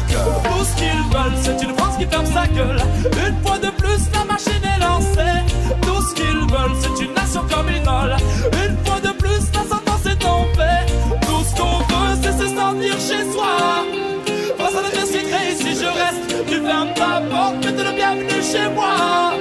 leur cœur. Tout ce qu'ils veulent, c'est une France qui ferme sa gueule. Une fois de plus, la machine est lancée. Tout ce qu'ils veulent, c'est une nation communale. Une fois de plus, la sentence est tombée. Tout ce qu'on veut, c'est se sentir chez soi. Face à l'adversité, ici je reste. Tu fermes ta porte, mais t'es le bienvenu chez moi.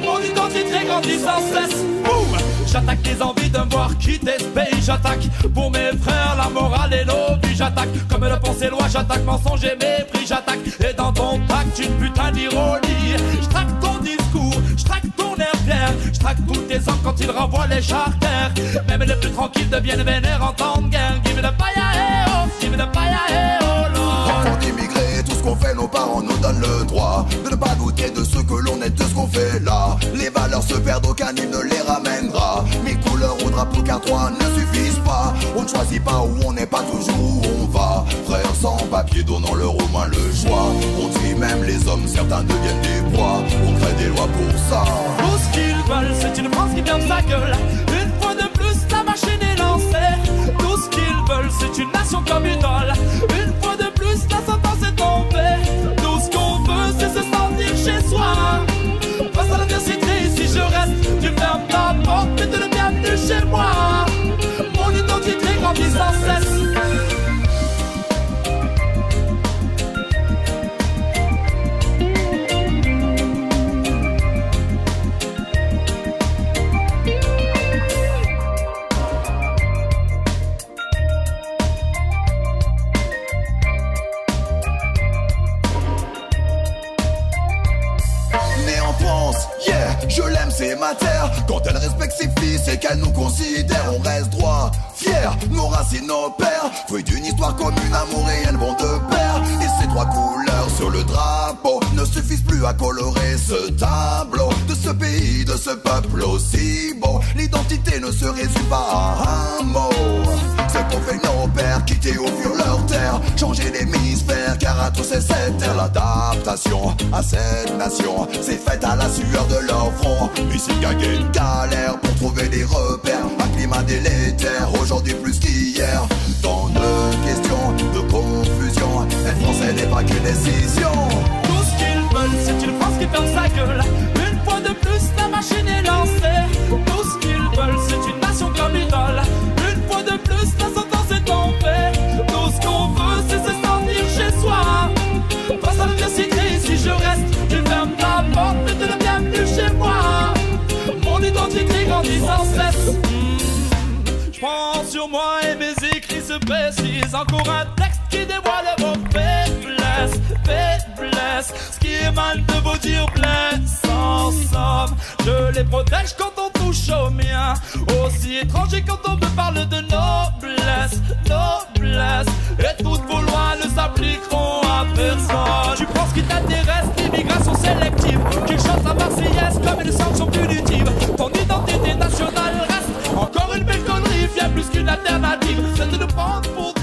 Mon identité grandit sans cesse. Boum! J'attaque les envies de me voir quitter ce pays. J'attaque pour mes frères, la morale et l'oblit. J'attaque comme le pensée loi. J'attaque mensonge et mépris. J'attaque et dans ton tact une putain d'ironie. J'traque ton discours, j'traque ton air fier. J'traque tous tes hommes quand ils renvoient les charters. Même les plus tranquilles deviennent vénères en temps de guerre. Give me the fire, hey oh, give me the fire, hey oh Lord. Parlant d'immigrés, tout ce qu'on fait, nos parents nous donnent le droit de ne pas douter de ce que l'on est, de ce qu'on fait là. Les valeurs se perdent, aucun hymne ne les ramènera. Mes couleurs ou drapeaux car trois ne suffisent pas. On ne choisit pas où on n'est pas toujours où on va. Frères sans papier donnant leur au moins le choix. On trie même les hommes, certains deviennent des proies. On crée des lois pour ça. Tout ce qu'ils veulent, c'est une France qui ferme sa gueule. Une fois de plus, la machine est lancée. Tout ce qu'ils veulent, c'est une nation communale. Une fois de plus, la sentence est tombée. Tout ce qu'on veut, c'est se sentir chez soi. Face à l'adversité, ici je reste. Tu fermes ta porte, mais t'es le bienvenu chez moi. Mon identité grandit sans cesse. Je l'aime, c'est ma terre. Quand elle respecte ses fils et qu'elle nous considère, on reste droit, fier, nos racines, nos pères. Fruit d'une histoire commune, amour et elles vont de pair. Et ces trois couleurs sur le drapeau ne suffisent plus à colorer ce tableau de ce pays, de ce peuple aussi beau. L'identité ne se résume pas à un mot. Ce qu'ont fait nos pères, quitter au fur leur terre, changer l'hémisphère, car à tous c'est cette terre. L'adaptation à cette nation c'est faite à la sueur de leur front. Ici gaguer une galère pour trouver des repères. Un climat délétère, aujourd'hui plus qu'hier. Tant de questions, de confusion. Être français n'est pas qu'une décision. Tout ce qu'ils veulent, c'est une France qui ferme sa gueule. Une fois de plus, la machine est lancée. Tout ce qu'ils veulent, c'est une nation communale. Une fois de plus, la sentence est tombée. Tout ce qu'on veut, c'est se sentir chez soi. Face à l'adversité, ici je reste. Tu fermes ta porte, mais t'es le bienvenu chez moi. Mon identité grandit sans cesse. J'prends sur moi et mes écrits se précisent. Encore un texte qui dévoile vos faiblesses, faiblesses. Ce qui émane de vos dires blesse. En somme, je les protège quand on touche au mien. Aussi étranger quand on me parle de noblesse, noblesse. Et toutes vos lois ne s'appliqueront à personne. Tu penses qu'il t'intéresse l'immigration sélective, qu'il chante la Marseillaise comme une sanction punitive. Ton identité nationale reste encore une belle connerie, bien plus qu'une alternative. C'est de nous prendre pour